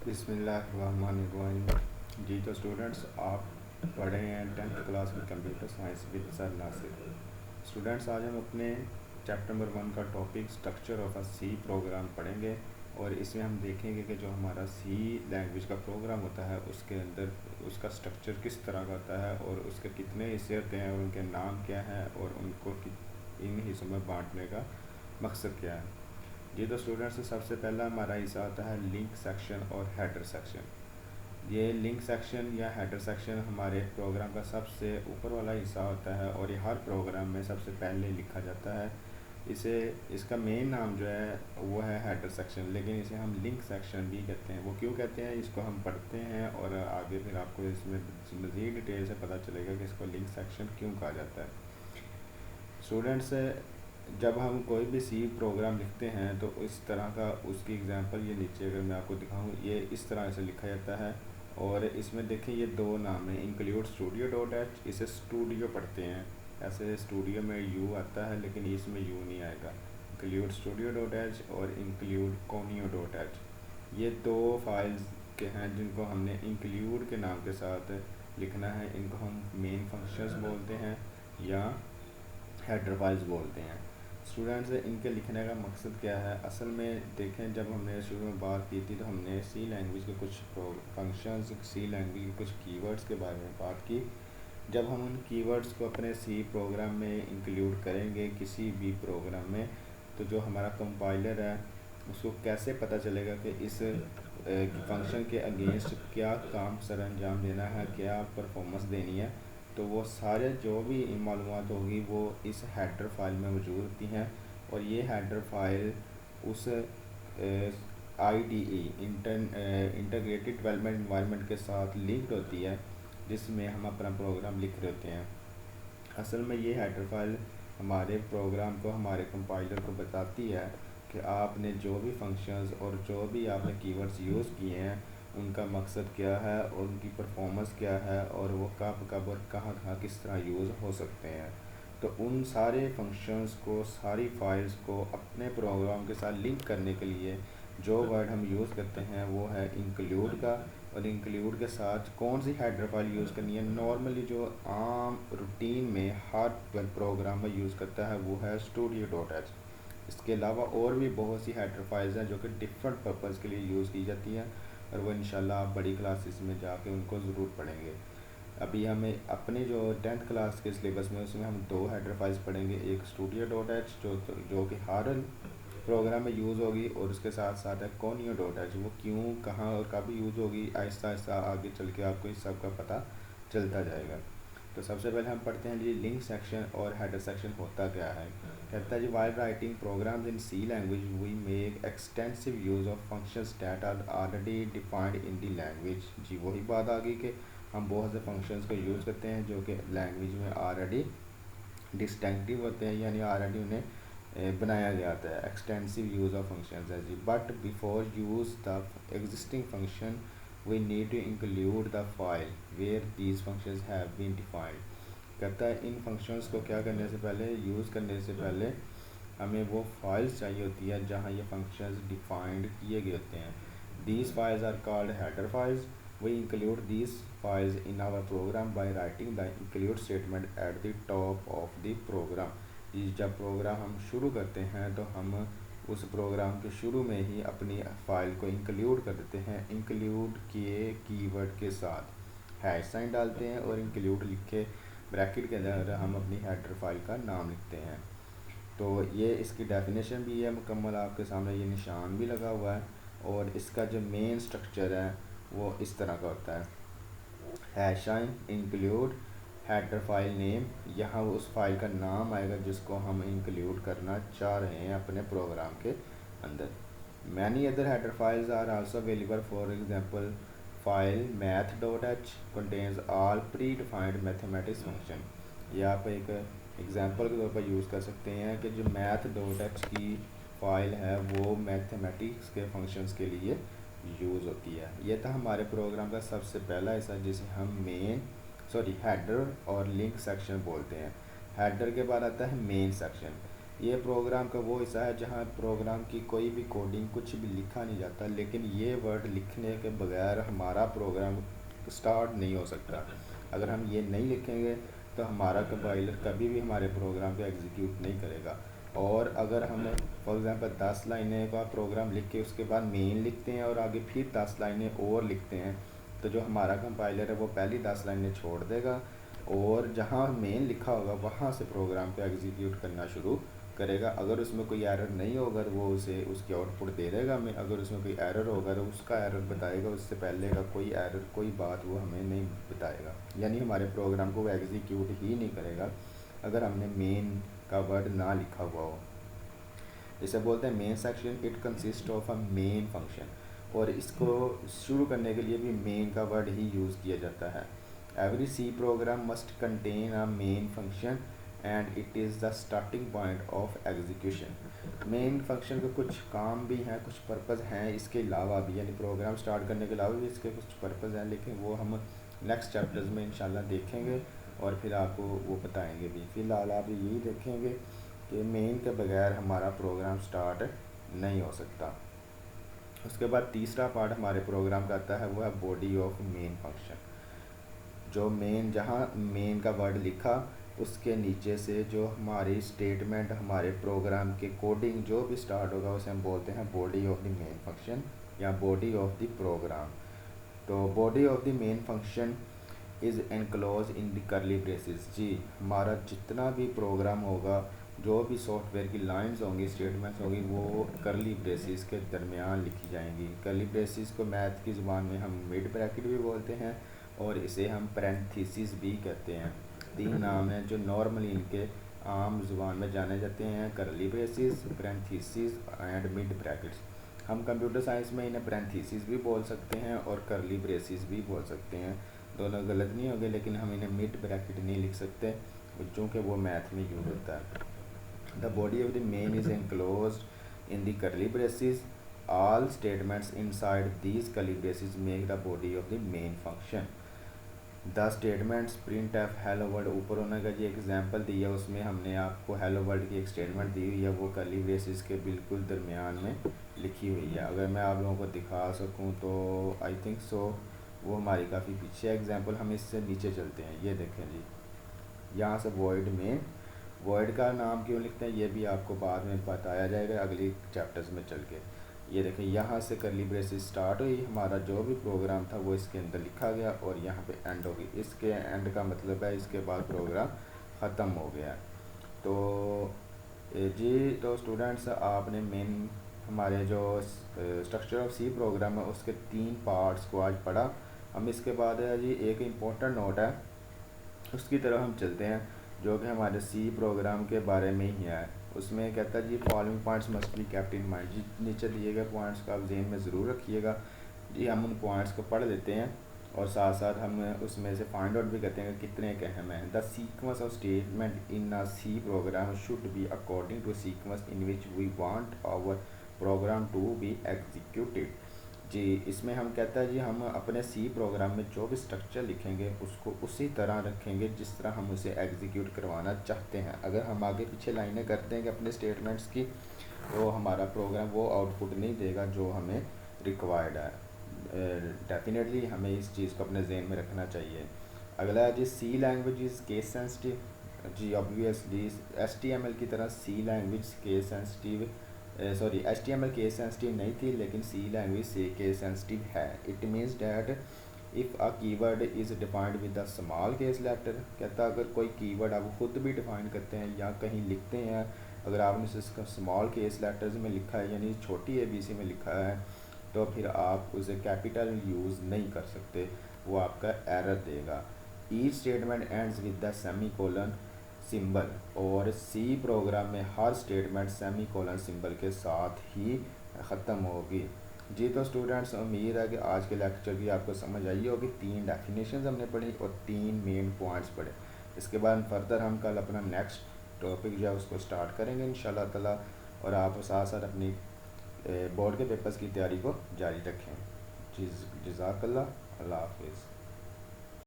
बिस्मिल्लाहिर्रहमानिर्रहीम। जी तो स्टूडेंट्स, आप पढ़ रहे हैं 10th क्लास में computer science with sir Nasir. Students, आज हम अपने चैप्टर नंबर 1 का topic structure of a C program पढ़ेंगे और इसमें हम देखेंगे कि जो हमारा सी लैंग्वेज का प्रोग्राम होता है उसके अंदर उसका स्ट्रक्चर किस तरह का होता है और उसके कितने हिस्से होते हैं और उनके नाम क्या है और उनको इन हिस्सों में बांटने का मकसद क्या है। ये तो स्टूडेंट्स, सबसे पहला हमारा हिस्सा आता है लिंक सेक्शन और हेडर सेक्शन। ये लिंक सेक्शन या हेडर सेक्शन हमारे प्रोग्राम का सबसे ऊपर वाला हिस्सा होता है और ये हर प्रोग्राम में सबसे पहले लिखा जाता है। इसे इसका मेन नाम जो है वो है हेडर सेक्शन, लेकिन इसे हम लिंक सेक्शन भी कहते हैं। वो क्यों कहते हैं इसको हम पढ़ते हैं और आगे फिर आपको इसमें मज़ीद डिटेल से पता चलेगा कि इसको लिंक सेक्शन क्यों कहा जाता है। स्टूडेंट्स, जब हम कोई भी सी प्रोग्राम लिखते हैं तो इस तरह का उसकी एग्जांपल ये नीचे अगर मैं आपको दिखाऊं, ये इस तरह से लिखा जाता है। और इसमें देखें ये दो नाम हैं, इंक्लूड स्टूडियो डॉट एच, इसे स्टूडियो पढ़ते हैं। ऐसे स्टूडियो में यू आता है लेकिन इसमें यू नहीं आएगा। इंक्लूड स्टूडियो डॉट एच और इंक्लूड कोनियो डॉट एच, ये दो फाइल्स के हैं जिनको हमने इंक्लूड के नाम के साथ लिखना है। इनको हम मेन फंक्शंस बोलते हैं या हेडर फाइल्स बोलते हैं। स्टूडेंट्स, इनके लिखने का मकसद क्या है? असल में देखें, जब हमने शुरू में बात की थी तो हमने सी लैंग्वेज के कुछ फंक्शंस, सी लैंग्वेज के कुछ कीवर्ड्स के बारे में बात की। जब हम उन कीवर्ड्स को अपने सी प्रोग्राम में इंक्लूड करेंगे किसी भी प्रोग्राम में, तो जो हमारा कंपाइलर है उसको कैसे पता चलेगा कि इस फंक्शन के अगेंस्ट क्या काम सर अंजाम देना है, क्या परफॉर्मेंस देनी है। तो वो सारे जो भी मालूमात होगी वो इस हेडर फाइल में मौजूद होती हैं और ये हेडर फाइल उस IDE इंटीग्रेटेड डेवलपमेंट एनवायरनमेंट के साथ लिंक्ड होती है जिसमें हम अपना प्रोग्राम लिख रहे होते हैं। असल में ये हेडर फाइल हमारे प्रोग्राम को, हमारे कंपाइलर को बताती है कि आपने जो भी फंक्शंस और जो भी आपने कीवर्ड्स यूज़ किए हैं उनका मकसद क्या है और उनकी परफॉर्मेंस क्या है और वो कब कब और कहाँ कहाँ किस तरह यूज़ हो सकते हैं। तो उन सारे फंक्शंस को, सारी फाइल्स को अपने प्रोग्राम के साथ लिंक करने के लिए जो वर्ड हम यूज़ करते हैं वो है इंक्लूड का। और इंक्लूड के साथ कौन सी हेडर फाइल यूज़ करनी है, नॉर्मली जो आम रूटीन में हर प्रोग्राम में यूज़ करता है वो है स्टूडियो डॉट एच। इसके अलावा और भी बहुत सी हेडर फाइल्स हैं जो कि डिफरेंट पर्पज़ के लिए यूज़ की जाती हैं और वो इंशाल्लाह आप बड़ी क्लासेस में जाके उनको ज़रूर पढ़ेंगे। अभी हमें अपने जो 10th क्लास के सिलेबस में उसमें हम दो हेडर फाइल्स पढ़ेंगे, एक स्टूडियो डॉट एच जो कि हर प्रोग्राम में यूज़ होगी और उसके साथ साथ है कोनियो डॉट एच, वो क्यों, कहाँ और कब यूज़ होगी, आहिस्ता आहिस्ता आगे चल के आपको इस सब का पता चलता जाएगा। तो सबसे पहले हम पढ़ते हैं जी लिंक सेक्शन और हेडर सेक्शन होता क्या है। कहता है जी, while writing programs in C language we make extensive use of functions that are already defined in the language. जी वही बात आ गई कि हम बहुत से फंक्शंस को यूज़ करते हैं जो कि लैंग्वेज में ऑलरेडी डिस्टिंक्टिव होते हैं, यानी ऑलरेडी उन्हें बनाया गया होता है। एक्सटेंसिव यूज़ ऑफ फंक्शंस है जी, but before use the existing function we need to include the file where these functions have been defined। कहता है इन फंक्शंस को क्या करने से पहले, यूज़ करने से पहले हमें वो फाइल्स चाहिए होती है जहाँ ये फंक्शंस डिफाइंड किए गए होते हैं। These files are called header files। We include these files in our program by writing the include statement at the top of the program। जब प्रोग्राम हम शुरू करते हैं तो हम उस प्रोग्राम के शुरू में ही अपनी फ़ाइल को इंक्लूड कर देते हैं। इंक्लूड किए कीवर्ड के साथ हैश साइन डालते हैं और इंक्लूड लिख के ब्रैकेट के अंदर हम अपनी हेडर फाइल का नाम लिखते हैं। तो ये इसकी डेफिनेशन भी है मुकम्मल, आपके सामने ये निशान भी लगा हुआ है। और इसका जो मेन स्ट्रक्चर है वो इस तरह का होता है, hash sign include header file name, यहाँ उस फाइल का नाम आएगा जिसको हम इंक्लूड करना चाह रहे हैं अपने प्रोग्राम के अंदर। Many other header files are also available, for example file math dot h contains all predefined mathematics function. ये आप एक एग्जांपल के तौर पर यूज़ कर सकते हैं कि जो मैथ डॉट एच की फ़ाइल है वो मैथमेटिक्स के फंक्शंस के लिए यूज़ होती है। ये था हमारे प्रोग्राम का सबसे पहला हिस्सा जिसे हम हेडर और लिंक सेक्शन बोलते हैं। हेडर के बाद आता है मेन सेक्शन। ये प्रोग्राम का वो हिस्सा है जहाँ प्रोग्राम की कोई भी कोडिंग कुछ भी लिखा नहीं जाता, लेकिन ये वर्ड लिखने के बगैर हमारा प्रोग्राम स्टार्ट नहीं हो सकता। अगर हम ये नहीं लिखेंगे तो हमारा कंपाइलर कभी भी हमारे प्रोग्राम को एग्जीक्यूट नहीं करेगा। और अगर हम फॉर एग्ज़ाम्पल 10 लाइनें का प्रोग्राम लिख के उसके बाद मेन लिखते हैं और आगे फिर 10 लाइनें और लिखते हैं, तो जो हमारा कंपाइलर है वो पहली 10 लाइनें छोड़ देगा और जहाँ मेन लिखा होगा वहाँ से प्रोग्राम को एग्जीक्यूट करना शुरू करेगा। अगर उसमें कोई एरर नहीं होगा तो वो उसे उसकी आउटपुट दे देगा मैं, अगर उसमें कोई एरर होगा तो उसका एरर बताएगा, उससे पहले का कोई एरर कोई बात वो हमें नहीं बताएगा। यानी हमारे प्रोग्राम को वो एग्जीक्यूट ही नहीं करेगा अगर हमने मेन का वर्ड ना लिखा हुआ हो। इसे बोलते हैं main section. It consist of a main function, और इसको शुरू करने के लिए भी मेन का वर्ड ही यूज़ किया जाता है। Every C program must contain a main function and it is the starting point of execution. Main function के कुछ काम भी हैं, कुछ पर्पज़ हैं इसके अलावा भी, यानी प्रोग्राम स्टार्ट करने के अलावा भी इसके कुछ पर्पज़ हैं, लेकिन वो हम नेक्स्ट चैप्टर्स में इंशाल्लाह देखेंगे और फिर आपको वो बताएंगे भी। फ़िलहाल आप यही देखेंगे कि मेन के बगैर हमारा प्रोग्राम स्टार्ट नहीं हो सकता। उसके बाद तीसरा पार्ट हमारे प्रोग्राम का आता है वो है बॉडी ऑफ मेन फंक्शन। जो मेन, जहाँ मेन का वर्ड लिखा उसके नीचे से जो हमारी स्टेटमेंट, हमारे प्रोग्राम के कोडिंग जो भी स्टार्ट होगा उसे हम बोलते हैं body of the main function या बॉडी ऑफ द प्रोग्राम। तो body of the main function is enclose in the curly braces. जी, हमारा जितना भी प्रोग्राम होगा, जो भी सॉफ्टवेयर की लाइंस होंगी, स्टेटमेंट्स होंगी, वो करली ब्रेसेस के दरमियान लिखी जाएंगी। करली ब्रेसेस को मैथ की ज़ुबान में हम मिड ब्रैकेट भी बोलते हैं और इसे हम पैरेंथेसिस भी कहते हैं। तीन नाम हैं जो नॉर्मली इनके आम ज़ुबान में जाने जाते हैं: करली braces, parenthesis and mid brackets. हम कंप्यूटर साइंस में इन्हें पैरेंथेसिस भी बोल सकते हैं और करली ब्रेसेस भी बोल सकते हैं, दोनों गलत नहीं होंगे, लेकिन हम इन्हें मिड ब्रैकेट नहीं लिख सकते चूँकि वो मैथ में यूज़ होता है। The body of the main is enclosed in the curly braces. All statements inside these curly braces make the body of the main function. The statements print F hello world, ऊपर उन्होंने का जी example दिया, उसमें हमने आपको hello world की एक statement दी हुई है, वो कर्ली ब्रेसेस के बिल्कुल दरमियान में लिखी हुई है। अगर मैं आप लोगों को दिखा सकूं तो आई थिंक सो वो हमारी काफ़ी पीछे एग्जांपल, हम इससे नीचे चलते हैं। ये देखें जी, यहाँ से वॉइड में, वॉइड का नाम क्यों लिखते हैं ये भी आपको बाद में बताया जाएगा अगली चैप्टर्स में चल के। ये देखें, यहाँ से करली ब्रेसेस स्टार्ट हुई, हमारा जो भी प्रोग्राम था वो इसके अंदर लिखा गया और यहाँ पे एंड हो गई। इसके एंड का मतलब है इसके बाद प्रोग्राम ख़त्म हो गया। तो जी, तो स्टूडेंट्स आपने मेन हमारे जो स्ट्रक्चर ऑफ सी प्रोग्राम है उसके 3 पार्ट्स को आज पढ़ा। हम इसके बाद है जी एक इम्पोर्टेंट नोट है, उसकी तरफ हम चलते हैं, जो कि हमारे सी प्रोग्राम के बारे में ही है। उसमें कहता है जी following points must be kept in mind. जी, नीचे दिए गए पॉइंट्स को आप जहन में ज़रूर रखिएगा। जी, हम उन पॉइंट्स को पढ़ लेते हैं और साथ साथ हम उसमें से फाइंड आउट भी करते हैं कि कितने के अहम हैं। The sequence of statement in a C program should be according to sequence in which we want our program to be executed. जी, इसमें हम कहता है जी हम अपने सी प्रोग्राम में जो भी स्ट्रक्चर लिखेंगे उसको उसी तरह रखेंगे जिस तरह हम उसे एग्जीक्यूट करवाना चाहते हैं। अगर हम आगे पीछे लाइनें कर देंगे अपने स्टेटमेंट्स की तो हमारा प्रोग्राम वो आउटपुट नहीं देगा जो हमें रिक्वायर्ड है। डेफिनेटली हमें इस चीज़ को अपने जहन में रखना चाहिए। अगला है जी C language is case sensitive. जी, ऑब्वियसली HTML की तरह C language case sensitive, sorry HTML case sensitive नहीं थी, लेकिन सी लैंग्वेज से केस सेंसिटिव है। It means that if a keyword is defined with the small case letter. कहता अगर कोई कीवर्ड आप खुद भी डिफाइन करते हैं या कहीं लिखते हैं, अगर आपने इसका स्मॉल केस लेटर्स में लिखा है यानी छोटी ABC में लिखा है, तो फिर आप उसे कैपिटल यूज़ नहीं कर सकते, वो आपका एरर देगा। Each statement ends with the semi colon symbol, और सी प्रोग्राम में हर स्टेटमेंट सेमी कोलन सिंबल के साथ ही ख़त्म होगी। जी, तो स्टूडेंट्स उम्मीद है कि आज के लेक्चर की आपको समझ आई होगी। 3 डेफिनेशंस हमने पढ़ी और 3 मेन पॉइंट्स पढ़े। इसके बाद फर्दर हम कल अपना नेक्स्ट टॉपिक जो है उसको स्टार्ट करेंगे इंशाल्लाह ताला, और आप साथ साथ अपनी बोर्ड के पेपर्स की तैयारी को जारी रखें। जी, जज़ाकल्लाह, अल्लाह हाफिज़।